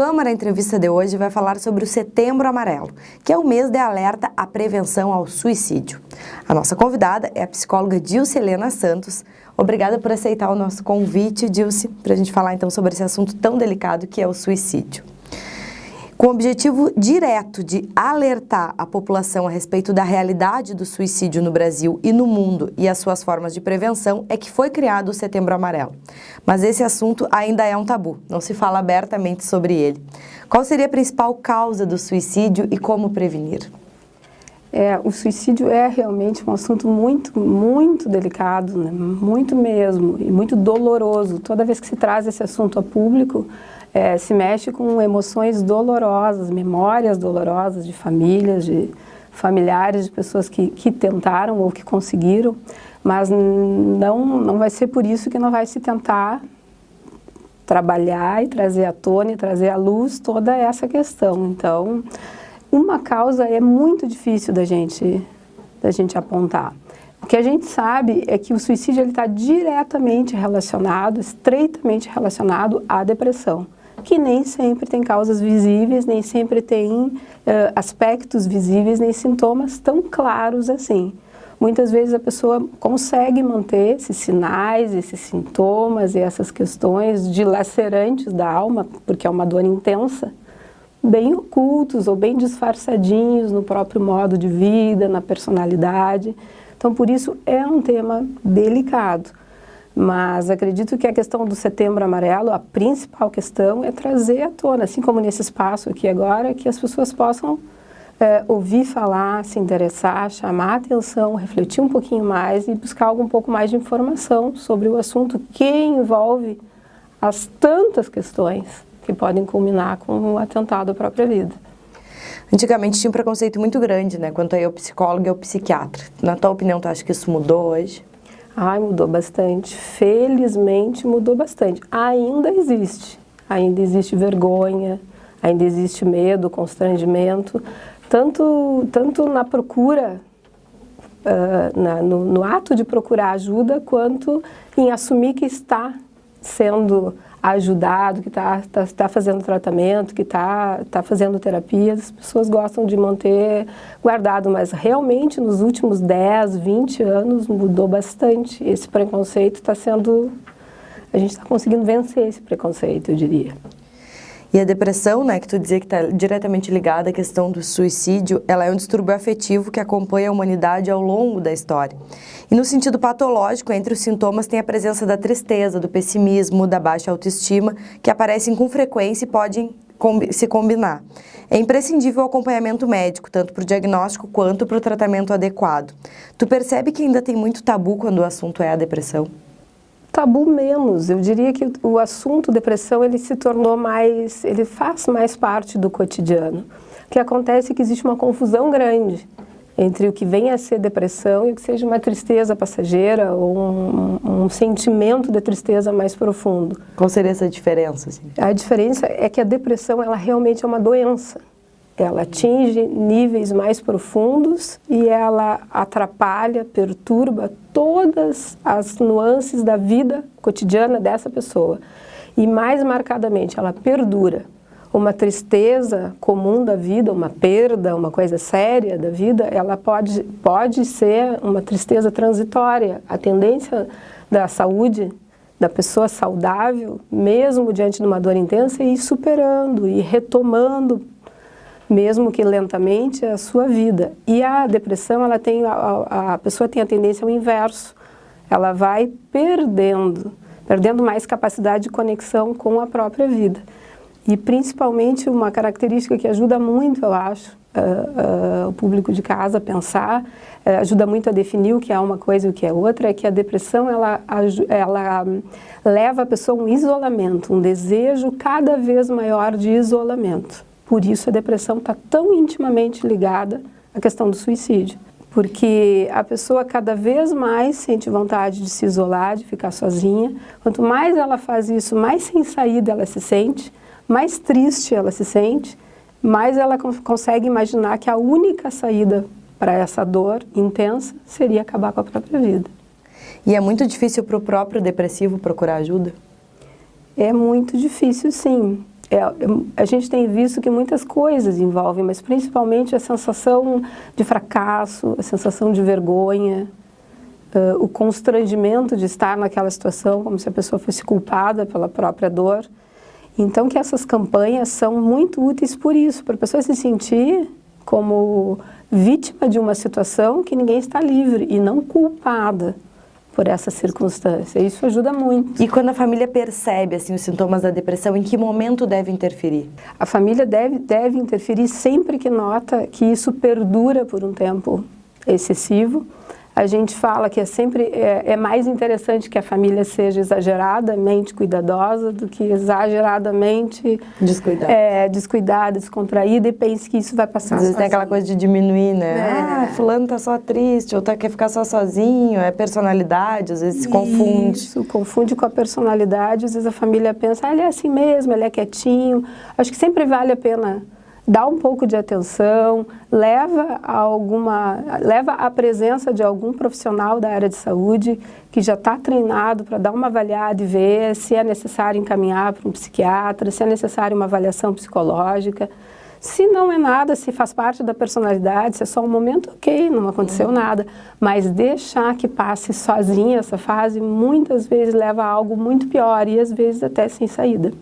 Câmara, a entrevista de hoje vai falar sobre o Setembro Amarelo, que é o mês de alerta à prevenção ao suicídio. A nossa convidada é a psicóloga Dilce Helena Santos. Obrigada por aceitar o nosso convite, Dilce, para a gente falar então sobre esse assunto tão delicado que é o suicídio. Com o objetivo direto de alertar a população a respeito da realidade do suicídio no Brasil e no mundo e as suas formas de prevenção, é que foi criado o Setembro Amarelo. Mas esse assunto ainda é um tabu, não se fala abertamente sobre ele. Qual seria a principal causa do suicídio e como prevenir? O suicídio é realmente um assunto muito delicado, né? Muito mesmo, e muito doloroso. Toda vez que se traz esse assunto a público, se mexe com emoções dolorosas, memórias dolorosas de famílias, de familiares, de pessoas que tentaram ou que conseguiram, mas não vai ser por isso que não vai se tentar trabalhar e trazer à tona e trazer à luz toda essa questão. Então, uma causa é muito difícil da gente apontar. O que a gente sabe é que o suicídio está diretamente relacionado, estreitamente relacionado à depressão, que nem sempre tem causas visíveis, nem sempre tem aspectos visíveis, nem sintomas tão claros assim. Muitas vezes a pessoa consegue manter esses sinais, esses sintomas e essas questões dilacerantes da alma, porque é uma dor intensa, bem ocultos ou bem disfarçadinhos no próprio modo de vida, na personalidade. Então, por isso, é um tema delicado. Mas acredito que a questão do Setembro Amarelo, a principal questão é trazer à tona, assim como nesse espaço aqui agora, que as pessoas possam ouvir falar, se interessar, chamar a atenção, refletir um pouquinho mais e buscar um pouco mais de informação sobre o assunto que envolve as tantas questões que podem culminar com o atentado à própria vida. Antigamente tinha um preconceito muito grande, né, quanto ao psicólogo e ao psiquiatra. Na tua opinião, tu acha que isso mudou hoje? Mudou bastante. Felizmente mudou bastante. Ainda existe vergonha, ainda existe medo, constrangimento, tanto na procura, no ato de procurar ajuda, quanto em assumir que está sendo ajudado, que está fazendo tratamento, que está fazendo terapia. As pessoas gostam de manter guardado, mas realmente nos últimos 10, 20 anos mudou bastante. Esse preconceito a gente está conseguindo vencer esse preconceito, eu diria. E a depressão, né, que tu dizia que está diretamente ligada à questão do suicídio, ela é um distúrbio afetivo que acompanha a humanidade ao longo da história. E no sentido patológico, entre os sintomas tem a presença da tristeza, do pessimismo, da baixa autoestima, que aparecem com frequência e podem se combinar. É imprescindível o acompanhamento médico, tanto para o diagnóstico quanto para o tratamento adequado. Tu percebe que ainda tem muito tabu quando o assunto é a depressão? Tabu menos. Eu diria que o assunto depressão ele se tornou ele faz mais parte do cotidiano. O que acontece é que existe uma confusão grande entre o que vem a ser depressão e o que seja uma tristeza passageira ou um sentimento de tristeza mais profundo. Qual seria essa diferença? Assim? A diferença é que a depressão ela realmente é uma doença. Ela atinge níveis mais profundos e ela atrapalha, perturba todas as nuances da vida cotidiana dessa pessoa. E mais marcadamente, ela perdura. Uma tristeza comum da vida, uma perda, uma coisa séria da vida, ela pode ser uma tristeza transitória. A tendência da saúde da pessoa saudável, mesmo diante de uma dor intensa, é ir superando e retomando, mesmo que lentamente, a sua vida. E a depressão, a pessoa tem a tendência ao inverso. Ela vai perdendo mais capacidade de conexão com a própria vida. E principalmente uma característica que ajuda muito, eu acho, o público de casa a pensar, ajuda muito a definir o que é uma coisa e o que é outra, é que a depressão ela leva a pessoa a um isolamento, um desejo cada vez maior de isolamento. Por isso a depressão está tão intimamente ligada à questão do suicídio. Porque a pessoa cada vez mais sente vontade de se isolar, de ficar sozinha. Quanto mais ela faz isso, mais sem saída ela se sente, mais triste ela se sente, mais ela consegue imaginar que a única saída para essa dor intensa seria acabar com a própria vida. E é muito difícil para o próprio depressivo procurar ajuda? É muito difícil, sim. a gente tem visto que muitas coisas envolvem, mas principalmente a sensação de fracasso, a sensação de vergonha, o constrangimento de estar naquela situação, como se a pessoa fosse culpada pela própria dor. Então, que essas campanhas são muito úteis por isso, para a pessoa se sentir como vítima de uma situação que ninguém está livre e não culpada por essa circunstância. Isso ajuda muito. E quando a família percebe assim, os sintomas da depressão, em que momento deve interferir? A família deve interferir sempre que nota que isso perdura por um tempo excessivo. A gente fala que é mais interessante que a família seja exageradamente cuidadosa do que exageradamente descuidada, descontraída e pense que isso vai passar. Às vezes tem aquela coisa de diminuir, né? Fulano tá só triste, ou quer ficar só sozinho, é personalidade, às vezes se confunde. Isso, confunde com a personalidade, às vezes a família pensa, ele é assim mesmo, ele é quietinho. Acho que sempre vale a pena dá um pouco de atenção, leva a presença de algum profissional da área de saúde que já está treinado para dar uma avaliada e ver se é necessário encaminhar para um psiquiatra, se é necessário uma avaliação psicológica. Se não é nada, se faz parte da personalidade, se é só um momento, ok, não aconteceu nada. Mas deixar que passe sozinha essa fase, muitas vezes leva a algo muito pior e às vezes até sem saída.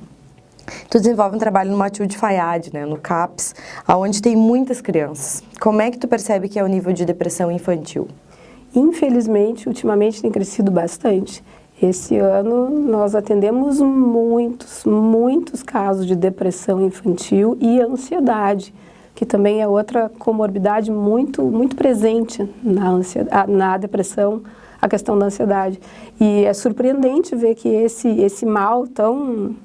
Tu desenvolve um trabalho no Matilde Fayad, né, no CAPS, onde tem muitas crianças. Como é que tu percebe que é o nível de depressão infantil? Infelizmente, ultimamente tem crescido bastante. Esse ano nós atendemos muitos casos de depressão infantil e ansiedade, que também é outra comorbidade muito presente na depressão, a questão da ansiedade. E é surpreendente ver que esse mal tão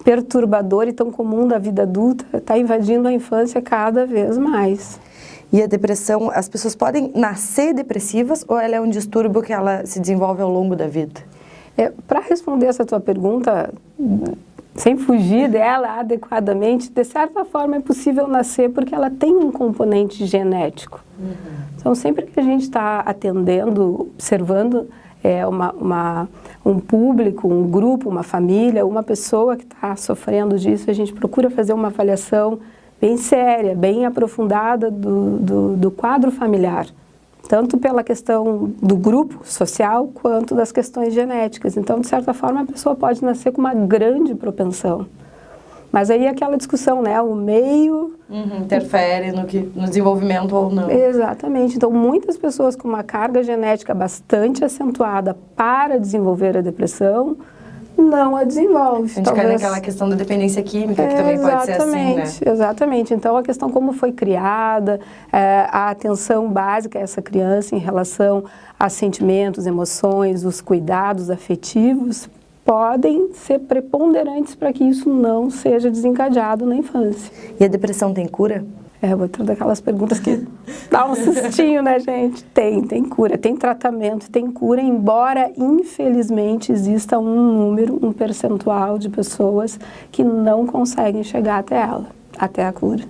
perturbador e tão comum da vida adulta está invadindo a infância cada vez mais. E a depressão, as pessoas podem nascer depressivas ou ela é um distúrbio que ela se desenvolve ao longo da vida? Para responder essa tua pergunta, sem fugir dela adequadamente, de certa forma é possível nascer porque ela tem um componente genético. Então, sempre que a gente está atendendo, observando um público, um grupo, uma família, uma pessoa que está sofrendo disso, a gente procura fazer uma avaliação bem séria, bem aprofundada do quadro familiar, tanto pela questão do grupo social quanto das questões genéticas. Então, de certa forma, a pessoa pode nascer com uma grande propensão. Mas aí é aquela discussão, né? O meio... interfere no desenvolvimento ou não. Exatamente. Então, muitas pessoas com uma carga genética bastante acentuada para desenvolver a depressão, não a desenvolve. A gente cai naquela questão da dependência química, que também pode ser assim, né? Exatamente. Então, a questão como foi criada, a atenção básica a essa criança em relação a sentimentos, emoções, os cuidados afetivos, podem ser preponderantes para que isso não seja desencadeado na infância. E a depressão tem cura? É outra daquelas perguntas que dá um sustinho, né, gente? Tem cura, tem tratamento, tem cura, embora, infelizmente, exista um percentual de pessoas que não conseguem chegar até a cura.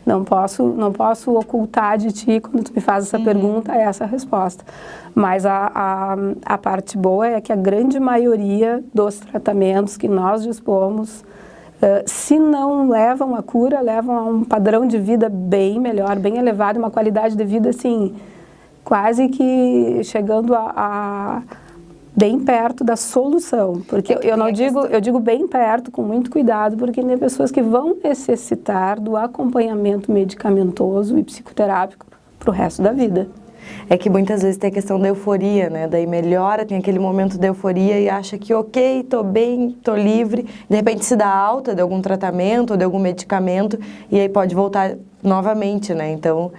Não posso ocultar de ti, quando tu me faz essa pergunta, essa resposta. Mas a parte boa é que a grande maioria dos tratamentos que nós dispomos, se não levam à cura, levam a um padrão de vida bem melhor, bem elevado, uma qualidade de vida, assim, quase que chegando a bem perto da solução, porque eu digo bem perto, com muito cuidado, porque tem pessoas que vão necessitar do acompanhamento medicamentoso e psicoterápico para o resto da vida. É que muitas vezes tem a questão da euforia, né? Daí melhora, tem aquele momento da euforia e acha que ok, tô bem, tô livre, de repente se dá alta de algum tratamento ou de algum medicamento e aí pode voltar novamente, né? Então,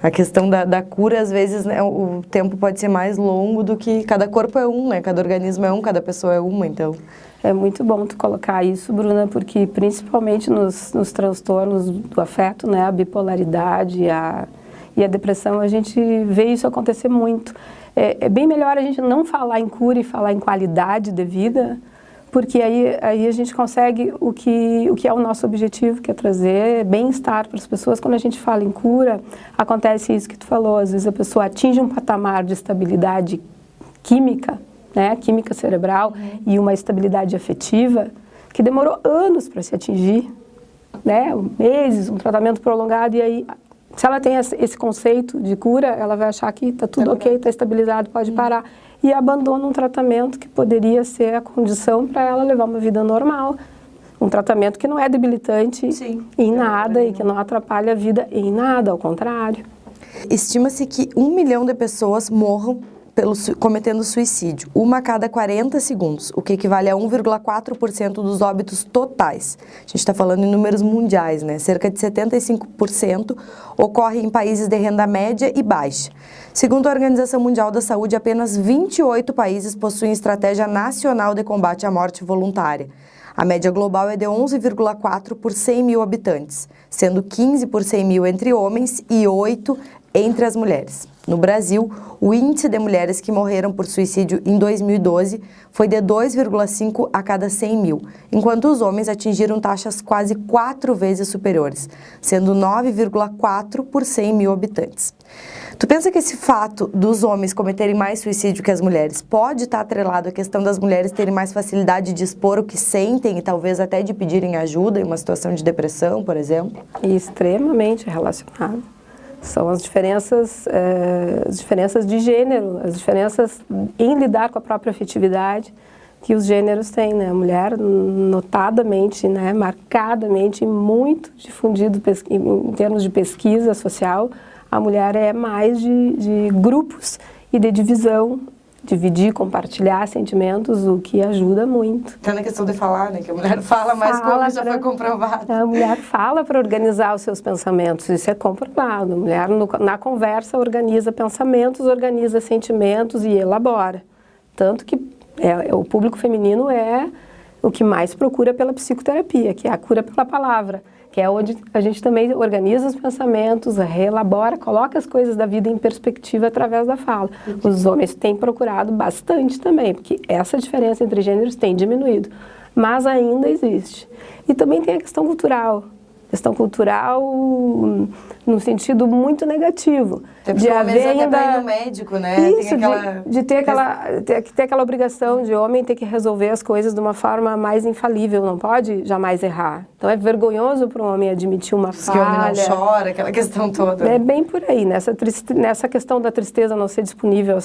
a questão da cura, às vezes, né, o tempo pode ser mais longo do que... Cada corpo é um, né? Cada organismo é um, cada pessoa é uma, então... É muito bom tu colocar isso, Bruna, porque principalmente nos transtornos do afeto, né? A bipolaridade e a depressão, a gente vê isso acontecer muito. É bem melhor a gente não falar em cura e falar em qualidade de vida, porque aí a gente consegue o que é o nosso objetivo, que é trazer bem-estar para as pessoas. Quando a gente fala em cura, acontece isso que tu falou, às vezes a pessoa atinge um patamar de estabilidade química, né, química cerebral, e uma estabilidade afetiva, que demorou anos para se atingir, né, meses, um tratamento prolongado, e aí, se ela tem esse conceito de cura, ela vai achar que está tudo ok, está estabilizado, pode parar, e abandona um tratamento que poderia ser a condição para ela levar uma vida normal. Um tratamento que não é debilitante em nada e que não atrapalha a vida em nada, ao contrário. Estima-se que 1 milhão de pessoas morram cometendo suicídio, uma a cada 40 segundos, o que equivale a 1,4% dos óbitos totais. A gente está falando em números mundiais, né? Cerca de 75% ocorre em países de renda média e baixa. Segundo a Organização Mundial da Saúde, apenas 28 países possuem estratégia nacional de combate à morte voluntária. A média global é de 11,4 por 100 mil habitantes, sendo 15 por 100 mil entre homens e 8 entre as mulheres. No Brasil, o índice de mulheres que morreram por suicídio em 2012 foi de 2,5 a cada 100 mil, enquanto os homens atingiram taxas quase 4 vezes superiores, sendo 9,4 por 100 mil habitantes. Tu pensa que esse fato dos homens cometerem mais suicídio que as mulheres pode estar atrelado à questão das mulheres terem mais facilidade de expor o que sentem e talvez até de pedirem ajuda em uma situação de depressão, por exemplo? Extremamente relacionado. São as diferenças de gênero, as diferenças em lidar com a própria afetividade que os gêneros têm, né? A mulher, notadamente, né, marcadamente, muito difundido em termos de pesquisa social, a mulher é mais de grupos e de divisão, dividir, compartilhar sentimentos, o que ajuda muito. Tá na questão de falar, né? Que a mulher fala mais, como já foi comprovado. A mulher fala para organizar os seus pensamentos, isso é comprovado. A mulher, na conversa, organiza pensamentos, organiza sentimentos e elabora. Tanto que o público feminino é o que mais procura pela psicoterapia, que é a cura pela palavra, que é onde a gente também organiza os pensamentos, reelabora, coloca as coisas da vida em perspectiva através da fala. Os homens têm procurado bastante também, porque essa diferença entre gêneros tem diminuído, mas ainda existe. E também tem a questão cultural no sentido muito negativo. De haver ainda até ir no médico, né? Isso, de ter aquela obrigação de homem ter que resolver as coisas de uma forma mais infalível, não pode jamais errar. Então é vergonhoso para um homem admitir uma falha. Que o homem não chora, aquela questão toda. É bem por aí, nessa questão da tristeza não ser disponível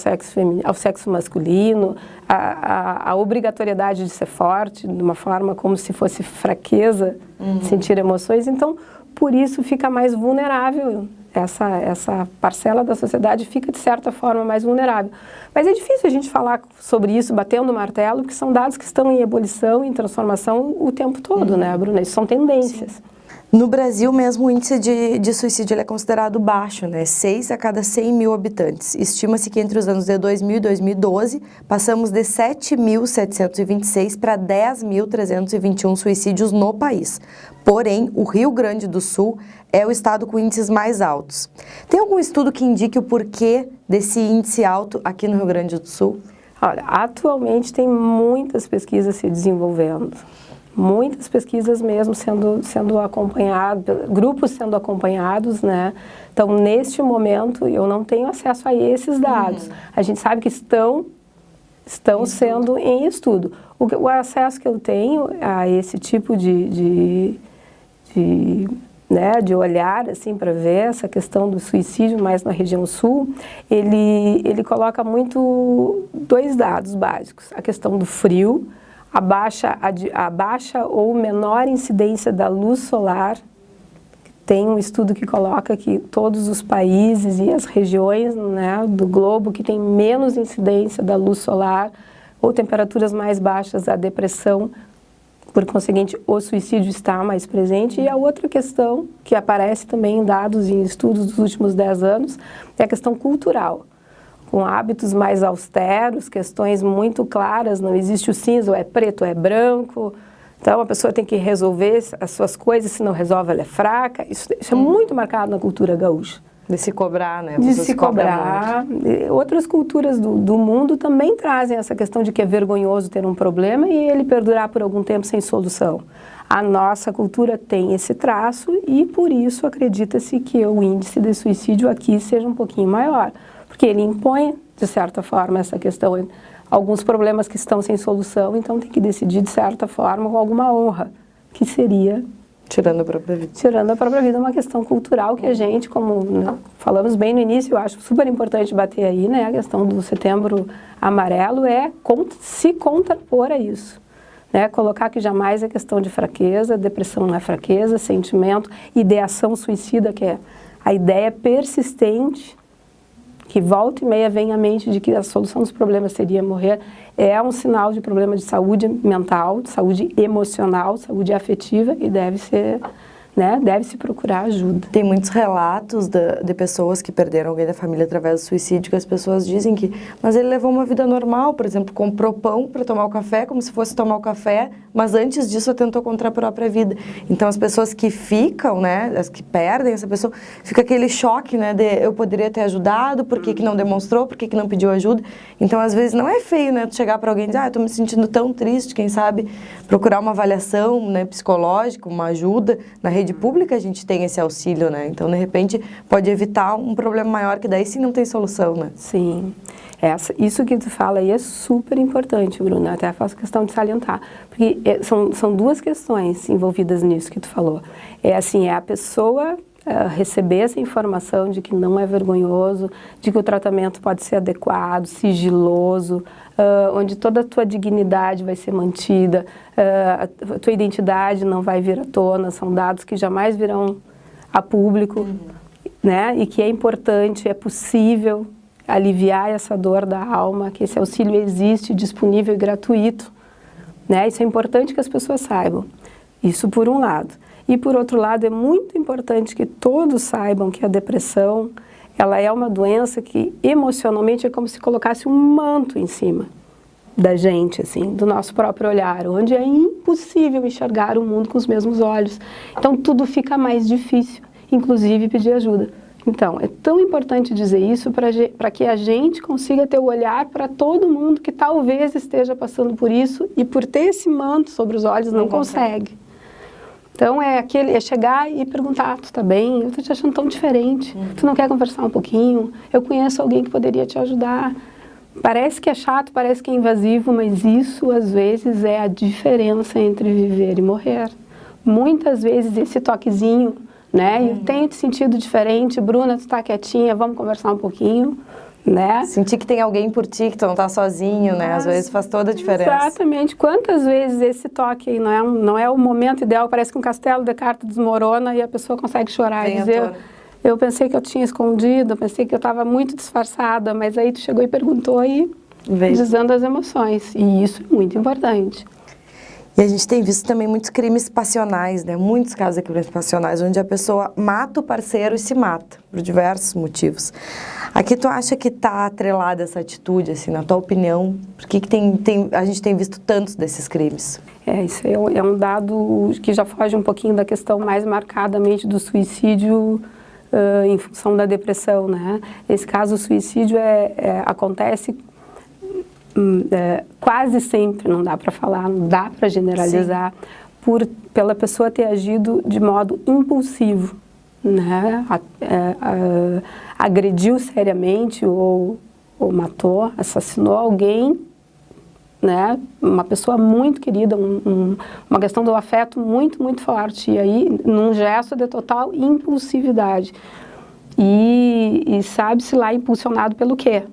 ao sexo masculino, a obrigatoriedade de ser forte, de uma forma como se fosse fraqueza, sentir emoções. Então, por isso fica mais vulnerável, essa parcela da sociedade fica, de certa forma, mais vulnerável. Mas é difícil a gente falar sobre isso, batendo o martelo, porque são dados que estão em ebulição, em transformação o tempo todo, né, Bruna? Isso são tendências. Sim. No Brasil mesmo, o índice de suicídio ele é considerado baixo, né? 6 a cada 100 mil habitantes. Estima-se que entre os anos de 2000 e 2012, passamos de 7.726 para 10.321 suicídios no país. Porém, o Rio Grande do Sul é o estado com índices mais altos. Tem algum estudo que indique o porquê desse índice alto aqui no Rio Grande do Sul? Olha, atualmente tem muitas pesquisas se desenvolvendo. Muitas pesquisas mesmo sendo acompanhadas, grupos sendo acompanhados, né? Então, neste momento, eu não tenho acesso a esses dados. A gente sabe que estão sendo em estudo. O acesso que eu tenho a esse tipo de olhar, assim, para ver essa questão do suicídio mais na região sul, ele coloca muito 2 dados básicos. A questão do frio, a baixa ou menor incidência da luz solar. Tem um estudo que coloca que todos os países e as regiões, né, do globo que tem menos incidência da luz solar ou temperaturas mais baixas, a depressão, por conseguinte, o suicídio está mais presente. E a outra questão que aparece também em dados e em estudos dos últimos 10 anos é a questão cultural. Com hábitos mais austeros, questões muito claras, não existe o cinza, ou é preto ou é branco. Então, a pessoa tem que resolver as suas coisas, se não resolve, ela é fraca. Isso é muito marcado na cultura gaúcha. De se cobrar, né? De se cobrar. Outras culturas do mundo também trazem essa questão de que é vergonhoso ter um problema e ele perdurar por algum tempo sem solução. A nossa cultura tem esse traço e, por isso, acredita-se que o índice de suicídio aqui seja um pouquinho maior. Porque ele impõe, de certa forma, essa questão alguns problemas que estão sem solução, então tem que decidir de certa forma com alguma honra, que seria... Tirando a própria vida. Tirando a própria vida, é uma questão cultural que a gente, como, né, falamos bem no início, eu acho super importante bater aí, né, a questão do Setembro Amarelo é se contrapor a isso. Né, colocar que jamais é questão de fraqueza, depressão não é fraqueza, sentimento, ideação suicida, que é a ideia persistente, que volta e meia vem à mente de que a solução dos problemas seria morrer, é um sinal de problema de saúde mental, de saúde emocional, saúde afetiva e deve ser, né, deve-se procurar ajuda. Tem muitos relatos de pessoas que perderam alguém da família através do suicídio, que as pessoas dizem que, mas ele levou uma vida normal, por exemplo, comprou pão para tomar o café, como se fosse tomar o café, mas antes disso atentou contra a própria vida. Então as pessoas que ficam, né, as que perdem essa pessoa, fica aquele choque, né, de eu poderia ter ajudado, por que que não demonstrou, por que que não pediu ajuda. Então às vezes não é feio, né, tu chegar para alguém e dizer, eu tô me sentindo tão triste, quem sabe procurar uma avaliação, né, psicológica, uma ajuda. Na rede pública a gente tem esse auxílio, né, então de repente pode evitar um problema maior que daí sim não tem solução, né. Sim. Isso que tu fala aí é super importante, Bruna, até faço questão de salientar, porque são duas questões envolvidas nisso que tu falou. É assim, é a pessoa receber essa informação de que não é vergonhoso, de que o tratamento pode ser adequado, sigiloso, onde toda a tua dignidade vai ser mantida, a tua identidade não vai vir à tona, são dados que jamais virão a público, né? E que é importante, é possível aliviar essa dor da alma, que esse auxílio existe, disponível e gratuito, né? Isso é importante que as pessoas saibam. Isso por um lado. E por outro lado, é muito importante que todos saibam que a depressão, ela é uma doença que emocionalmente é como se colocasse um manto em cima da gente, assim, do nosso próprio olhar, onde é impossível enxergar o mundo com os mesmos olhos. Então tudo fica mais difícil, inclusive pedir ajuda. Então, é tão importante dizer isso para que a gente consiga ter o olhar para todo mundo que talvez esteja passando por isso e por ter esse manto sobre os olhos não consegue. Então, é chegar e perguntar, tu tá bem? Eu tô te achando tão diferente. Tu não quer conversar um pouquinho? Eu conheço alguém que poderia te ajudar. Parece que é chato, parece que é invasivo, mas isso, às vezes, é a diferença entre viver e morrer. Muitas vezes, esse toquezinho, né? Eu tenho te sentido diferente, Bruna, tu tá quietinha, vamos conversar um pouquinho, né? Sentir que tem alguém por ti, que tu não tá sozinho, né? Às vezes faz toda a diferença. Exatamente. Quantas vezes esse toque aí não é o momento ideal, parece que um castelo de carta desmorona e a pessoa consegue chorar e dizer, eu pensei que eu tinha escondido, eu pensei que eu estava muito disfarçada, mas aí tu chegou e perguntou e dizendo as emoções. E isso é muito importante. E a gente tem visto também muitos crimes passionais, né? Muitos casos de crimes passionais, onde a pessoa mata o parceiro e se mata, por diversos motivos. Aqui tu acha que está atrelada essa atitude, assim, na tua opinião? Por que a gente tem visto tantos desses crimes? Isso é um dado que já foge um pouquinho da questão mais marcadamente do suicídio em função da depressão, né? Esse caso, o suicídio acontece quase sempre, não dá para falar, não dá para generalizar, pela pessoa ter agido de modo impulsivo, né? Agrediu seriamente ou matou, assassinou alguém, né? Uma pessoa muito querida, uma questão do afeto muito, muito forte, e aí num gesto de total impulsividade. E sabe-se lá impulsionado pelo quê?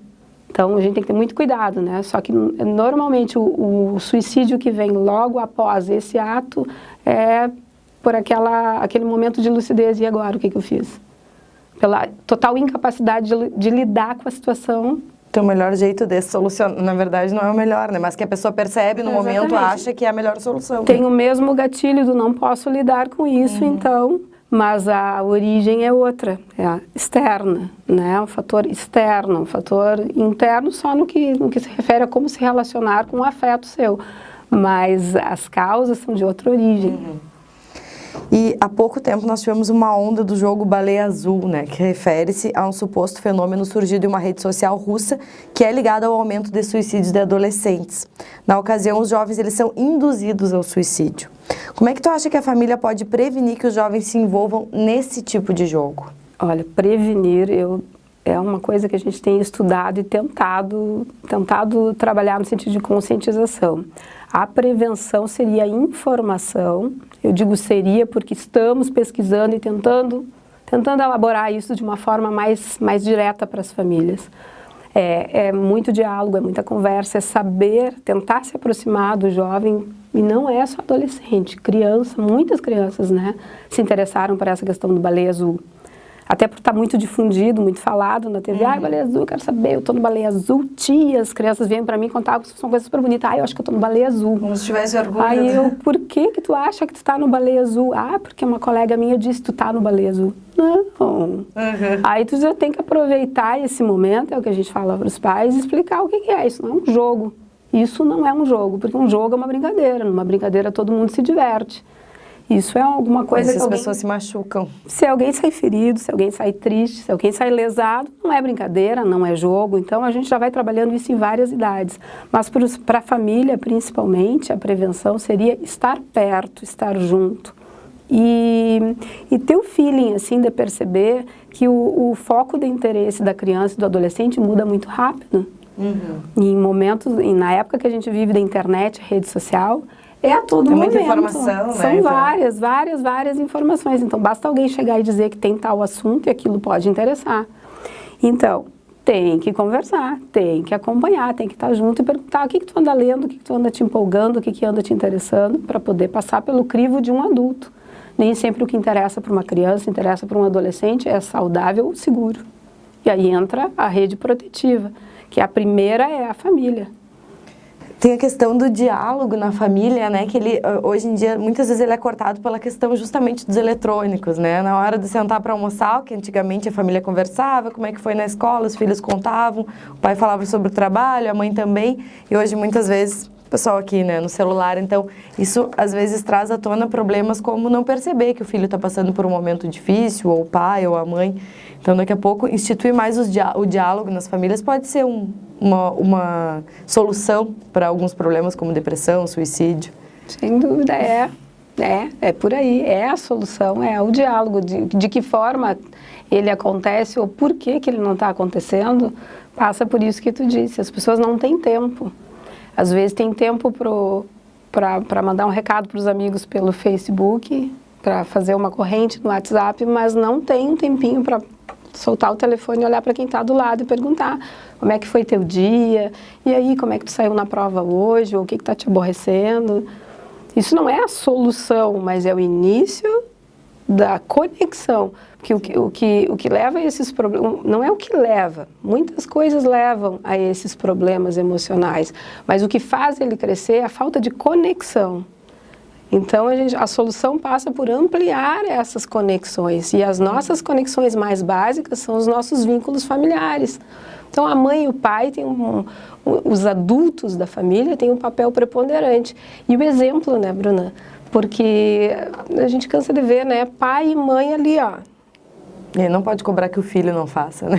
Então, a gente tem que ter muito cuidado, né? Só que, normalmente, o suicídio que vem logo após esse ato é por aquele momento de lucidez. E agora, o que eu fiz? Pela total incapacidade de lidar com a situação. Então, o melhor jeito de solucionar, na verdade, não é o melhor, né? Mas que a pessoa percebe no momento, acha que é a melhor solução. Tem o mesmo gatilho do não posso lidar com isso, então... Mas a origem é outra, é externa, né? Um fator externo, um fator interno só no que se refere a como se relacionar com o afeto seu. Mas as causas são de outra origem. E há pouco tempo nós tivemos uma onda do jogo Baleia Azul, né? Que refere-se a um suposto fenômeno surgido em uma rede social russa que é ligado ao aumento de suicídios de adolescentes. Na ocasião, os jovens eles são induzidos ao suicídio. Como é que tu acha que a família pode prevenir que os jovens se envolvam nesse tipo de jogo? Olha, prevenir, eu é uma coisa que a gente tem estudado e tentado trabalhar no sentido de conscientização. A prevenção seria a informação, eu digo seria porque estamos pesquisando e tentando elaborar isso de uma forma mais direta para as famílias. É muito diálogo, é muita conversa, é saber, tentar se aproximar do jovem, e não é só adolescente, criança, muitas crianças, né, se interessaram por essa questão do Baleia Azul. Até por estar muito difundido, muito falado na TV. Ai, Baleia Azul, eu quero saber, eu tô no Baleia Azul. Tia, as crianças vêm pra mim contar, são coisas super bonitas. Ai, eu acho que eu tô no Baleia Azul. Como se tivesse orgulho. Aí eu, por que tu acha que tu tá no Baleia Azul? Ah, porque uma colega minha disse, tu tá no Baleia Azul. Não. Aí tu já tem que aproveitar esse momento, é o que a gente fala para os pais, e explicar o que é. Isso não é um jogo. Isso não é um jogo, porque um jogo é uma brincadeira. Numa brincadeira todo mundo se diverte. Isso é alguma coisa que as pessoas se machucam. Se alguém sai ferido, se alguém sai triste, se alguém sai lesado, não é brincadeira, não é jogo. Então, a gente já vai trabalhando isso em várias idades. Mas para a família, principalmente, a prevenção seria estar perto, estar junto. E ter o feeling, assim, de perceber que o foco de interesse da criança e do adolescente muda muito rápido. Em momentos, na época que a gente vive da internet, rede social, é a todo momento. Muita informação, São várias informações. Então, basta alguém chegar e dizer que tem tal assunto e aquilo pode interessar. Então, tem que conversar, tem que acompanhar, tem que estar junto e perguntar o que tu anda lendo, o que tu anda te empolgando, o que anda te interessando, para poder passar pelo crivo de um adulto. Nem sempre o que interessa para uma criança, interessa para um adolescente, é saudável ou seguro. E aí entra a rede protetiva, que a primeira é a família. Tem a questão do diálogo na família, né, que ele, hoje em dia, muitas vezes ele é cortado pela questão justamente dos eletrônicos, né, na hora de sentar para almoçar, que antigamente a família conversava, como é que foi na escola, os filhos contavam, o pai falava sobre o trabalho, a mãe também, e hoje muitas vezes o pessoal aqui, né, no celular, então isso às vezes traz à tona problemas como não perceber que o filho está passando por um momento difícil, ou o pai, ou a mãe, então daqui a pouco instituir mais o diálogo nas famílias pode ser uma solução para alguns problemas como depressão, suicídio. Sem dúvida, é por aí, é a solução, é o diálogo, de que forma ele acontece ou por que ele não está acontecendo, passa por isso que tu disse, as pessoas não têm tempo. Às vezes tem tempo para mandar um recado para os amigos pelo Facebook, para fazer uma corrente no WhatsApp, mas não tem um tempinho para soltar o telefone e olhar para quem está do lado e perguntar como é que foi teu dia, e aí como é que tu saiu na prova hoje, ou o que está te aborrecendo. Isso não é a solução, mas é o início da conexão, porque o que leva a esses problemas, não é o que leva, muitas coisas levam a esses problemas emocionais, mas o que faz ele crescer é a falta de conexão. Então, a solução passa por ampliar essas conexões. E as nossas conexões mais básicas são os nossos vínculos familiares. Então, a mãe e o pai, os adultos da família têm um papel preponderante. E o exemplo, né, Bruna? Porque a gente cansa de ver, né, pai e mãe ali, ó. E não pode cobrar que o filho não faça, né?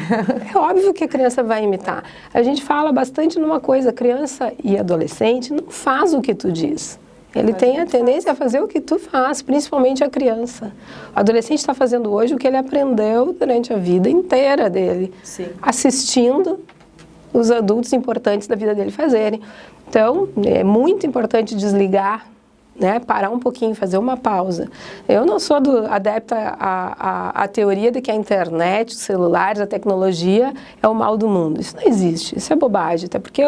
É óbvio que a criança vai imitar. A gente fala bastante numa coisa, criança e adolescente não faz o que tu diz. Ele tem a tendência a fazer o que tu faz, principalmente a criança. O adolescente está fazendo hoje o que ele aprendeu durante a vida inteira dele. Sim. Assistindo os adultos importantes da vida dele fazerem. Então, é muito importante desligar, né, parar um pouquinho, fazer uma pausa. Eu não sou adepta à teoria de que a internet, os celulares, a tecnologia é o mal do mundo. Isso não existe, isso é bobagem, até porque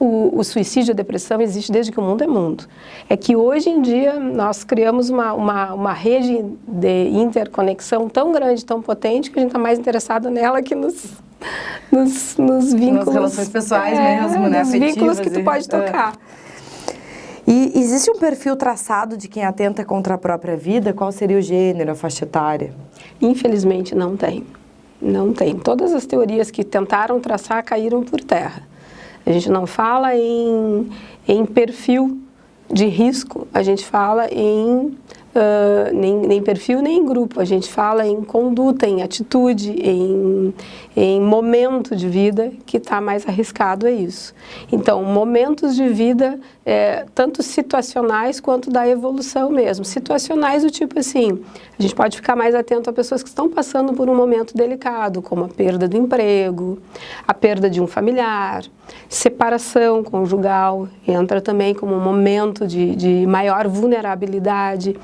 o suicídio e a depressão existe desde que o mundo é mundo. É que hoje em dia nós criamos uma rede de interconexão tão grande, tão potente, que a gente está mais interessado nela que nos vínculos. Nas relações pessoais mesmo, né? Nos vínculos que tu pode tocar. E existe um perfil traçado de quem atenta contra a própria vida? Qual seria o gênero, a faixa etária? Infelizmente não tem. Não tem. Todas as teorias que tentaram traçar caíram por terra. A gente não fala em perfil de risco, a gente fala em nem perfil, nem em grupo. A gente fala em conduta, em atitude, em momento de vida, que está mais arriscado é isso. Então, momentos de vida, tanto situacionais quanto da evolução mesmo. Situacionais do tipo assim, a gente pode ficar mais atento a pessoas que estão passando por um momento delicado, como a perda do emprego, a perda de um familiar, separação conjugal, entra também como um momento de maior vulnerabilidade.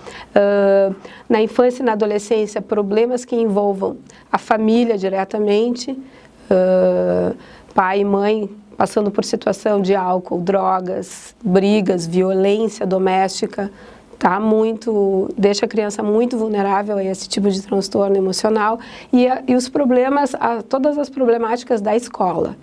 Na infância e na adolescência, problemas que envolvam a família diretamente, pai e mãe passando por situação de álcool, drogas, brigas, violência doméstica, deixa a criança muito vulnerável a esse tipo de transtorno emocional e os problemas, todas as problemáticas da escola.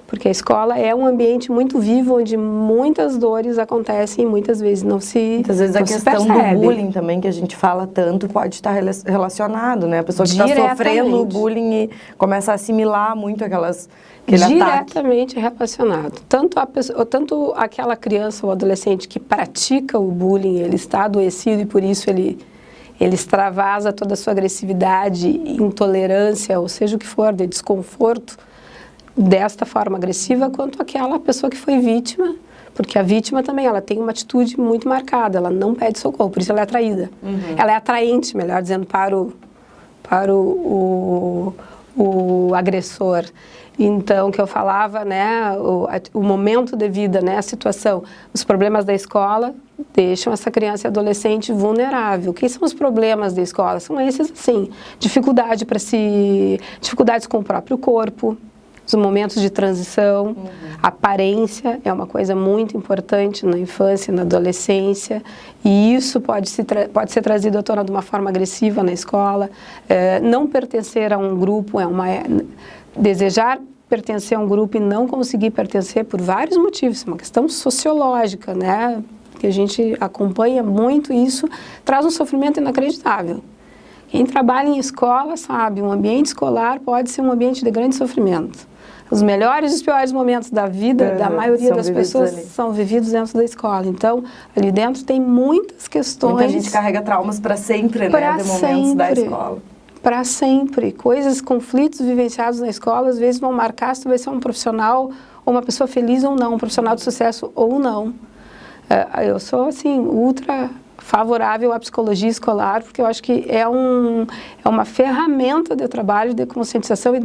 Porque a escola é um ambiente muito vivo, onde muitas dores acontecem e muitas vezes não se Muitas vezes a questão do bullying também, que a gente fala tanto, pode estar relacionado, né? A pessoa que está sofrendo bullying e começa a assimilar muito aquele ataque. Diretamente relacionado. Tanto aquela criança ou adolescente que pratica o bullying, ele está adoecido e por isso ele extravasa toda a sua agressividade, intolerância, ou seja o que for, de desconforto, desta forma agressiva, quanto aquela pessoa que foi vítima, porque a vítima também, ela tem uma atitude muito marcada, ela não pede socorro, por isso ela é atraída. Ela é atraente, melhor dizendo, para o agressor. Então, que eu falava, né, o momento de vida, né, a situação, os problemas da escola deixam essa criança e adolescente vulnerável. Quais são os problemas da escola? São esses, assim, dificuldades com o próprio corpo, os momentos de transição, aparência é uma coisa muito importante na infância e na adolescência, e isso pode ser trazido à tona de uma forma agressiva na escola. Não pertencer a um grupo, desejar pertencer a um grupo e não conseguir pertencer por vários motivos, é uma questão sociológica, né? Que a gente acompanha muito isso, traz um sofrimento inacreditável. Quem trabalha em escola sabe, um ambiente escolar pode ser um ambiente de grande sofrimento. Os melhores e os piores momentos da vida da maioria das pessoas são vividos dentro da escola. Então, ali dentro tem muitas questões... Muita gente carrega traumas para sempre, né? De momentos da escola. Para sempre. Conflitos vivenciados na escola, às vezes vão marcar se tu vai ser um profissional ou uma pessoa feliz ou não, um profissional de sucesso ou não. Eu sou, assim, ultra favorável à psicologia escolar, porque eu acho que é uma ferramenta de trabalho, de conscientização e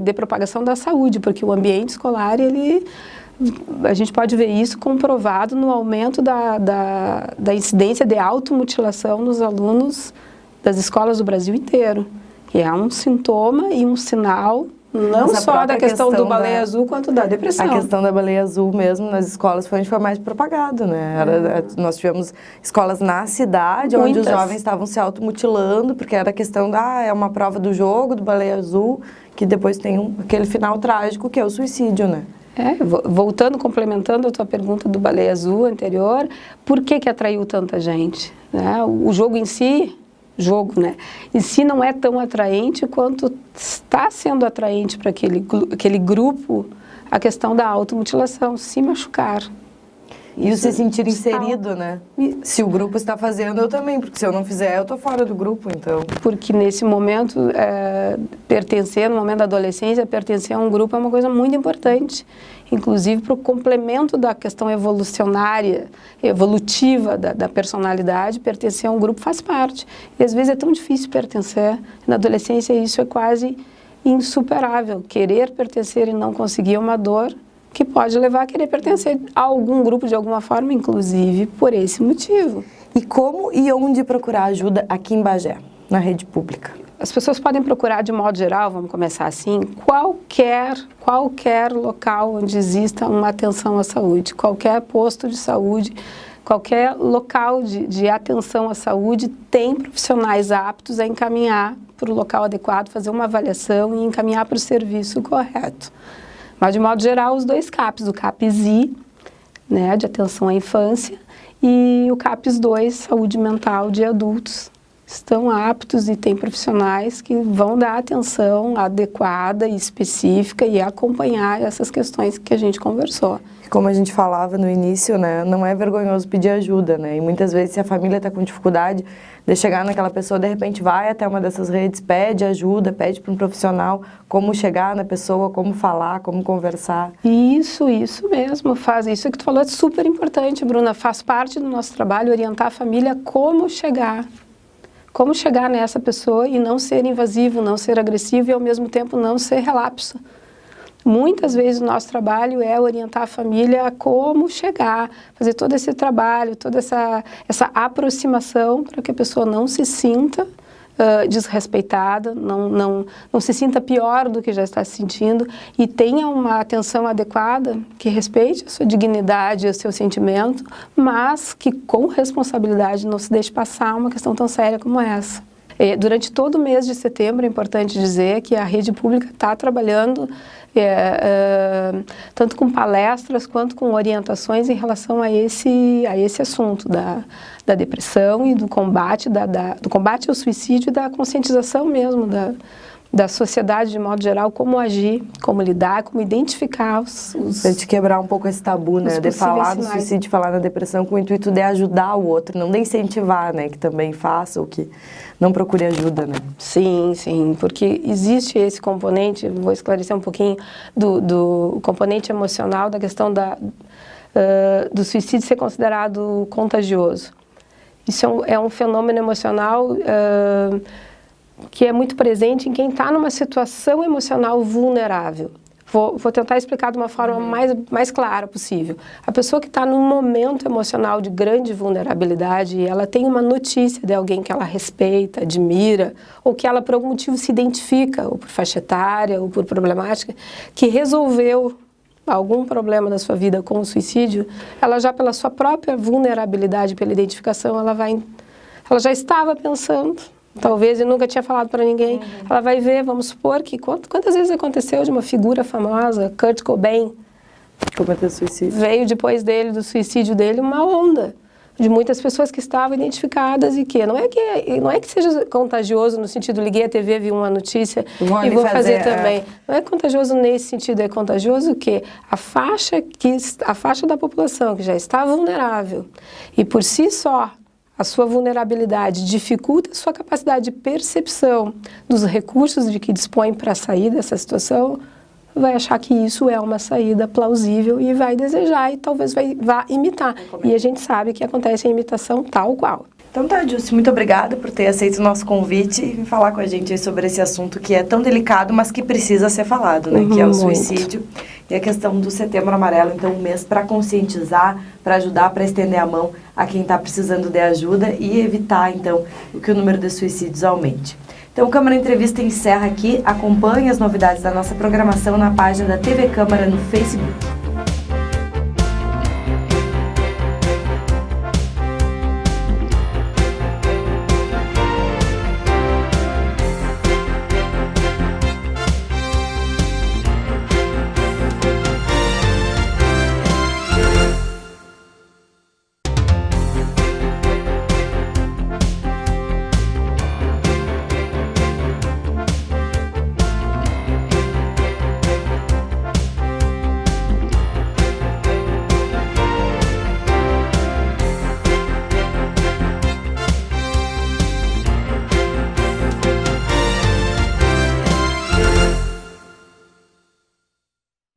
de propagação da saúde, porque o ambiente escolar, a gente pode ver isso comprovado no aumento da incidência de automutilação nos alunos das escolas do Brasil inteiro, que é um sintoma e um sinal não só da questão do baleia azul, quanto da depressão. A questão da baleia azul mesmo nas escolas foi mais propagado, né? Nós tivemos escolas na cidade, onde os jovens estavam se automutilando, porque era a questão é uma prova do jogo, do baleia azul, que depois tem aquele final trágico, que é o suicídio, né? Complementando a tua pergunta do baleia azul anterior, por que atraiu tanta gente? Né? O jogo em si... né? Em si não é tão atraente quanto está sendo atraente para aquele grupo a questão da automutilação, se machucar. E se sentir inserido, né? Se o grupo está fazendo, eu também, porque se eu não fizer, eu estou fora do grupo, então. Porque nesse momento, no momento da adolescência, pertencer a um grupo é uma coisa muito importante. Inclusive para o complemento da questão evolutiva da personalidade, pertencer a um grupo faz parte. E às vezes é tão difícil pertencer. Na adolescência isso é quase insuperável. Querer pertencer e não conseguir é uma dor que pode levar a querer pertencer a algum grupo de alguma forma, inclusive por esse motivo. E como e onde procurar ajuda aqui em Bagé, na rede pública? As pessoas podem procurar, de modo geral, vamos começar assim, qualquer local onde exista uma atenção à saúde, qualquer posto de saúde, qualquer local de atenção à saúde tem profissionais aptos a encaminhar para o local adequado, fazer uma avaliação e encaminhar para o serviço correto. Mas, de modo geral, os dois CAPs, o CAPS-I, né, de atenção à infância, e o CAPS-II, saúde mental de adultos, estão aptos e tem profissionais que vão dar atenção adequada e específica e acompanhar essas questões que a gente conversou. Como a gente falava no início, né, não é vergonhoso pedir ajuda, né? E muitas vezes, se a família está com dificuldade de chegar naquela pessoa, de repente vai até uma dessas redes, pede ajuda, pede para um profissional como chegar na pessoa, como falar, como conversar. Isso mesmo, faz isso que tu falou é super importante, Bruna, faz parte do nosso trabalho orientar a família como chegar nessa pessoa e não ser invasivo, não ser agressivo e ao mesmo tempo não ser relapso. Muitas vezes o nosso trabalho é orientar a família a como chegar, fazer todo esse trabalho, toda essa aproximação para que a pessoa não se sinta desrespeitada, não se sinta pior do que já está se sentindo e tenha uma atenção adequada que respeite a sua dignidade e o seu sentimento, mas que com responsabilidade não se deixe passar uma questão tão séria como essa. Durante todo o mês de setembro, é importante dizer que a rede pública está trabalhando tanto com palestras quanto com orientações em relação a esse assunto da depressão e do combate ao suicídio e da conscientização mesmo da sociedade de modo geral, como agir, como lidar, como identificar os de quebrar um pouco esse tabu, né, de falar do suicídio, falar na depressão com o intuito de ajudar o outro, não de incentivar, né, que também faça ou que não procure ajuda, né? Sim, porque existe esse componente, vou esclarecer um pouquinho, do componente emocional da questão do suicídio ser considerado contagioso. Isso é um fenômeno emocional que é muito presente em quem está numa situação emocional vulnerável. Vou tentar explicar de uma forma mais clara possível. A pessoa que está num momento emocional de grande vulnerabilidade, ela tem uma notícia de alguém que ela respeita, admira, ou que ela por algum motivo se identifica, ou por faixa etária, ou por problemática, que resolveu algum problema da sua vida com o suicídio, ela já pela sua própria vulnerabilidade, pela identificação, ela já estava pensando, talvez e nunca tinha falado para ninguém, ela vai ver, vamos supor que quantas vezes aconteceu de uma figura famosa, Kurt Cobain, cometeu suicídio. Veio depois do suicídio dele, uma onda de muitas pessoas que estavam identificadas e que não é que seja contagioso no sentido, liguei a TV, vi uma notícia e vou fazer também. Não é contagioso nesse sentido, é contagioso que a faixa da população que já está vulnerável e por si só a sua vulnerabilidade dificulta a sua capacidade de percepção dos recursos de que dispõe para sair dessa situação, vai achar que isso é uma saída plausível e vai desejar e talvez vá imitar. E a gente sabe que acontece a imitação tal qual. Então tá, Dilce, muito obrigada por ter aceito o nosso convite e vir falar com a gente sobre esse assunto que é tão delicado, mas que precisa ser falado, né? Que é o suicídio e a questão do Setembro Amarelo. Então, um mês para conscientizar, para ajudar, para estender a mão a quem está precisando de ajuda e evitar, então, que o número de suicídios aumente. Então, o Câmara Entrevista encerra aqui. Acompanhe as novidades da nossa programação na página da TV Câmara no Facebook.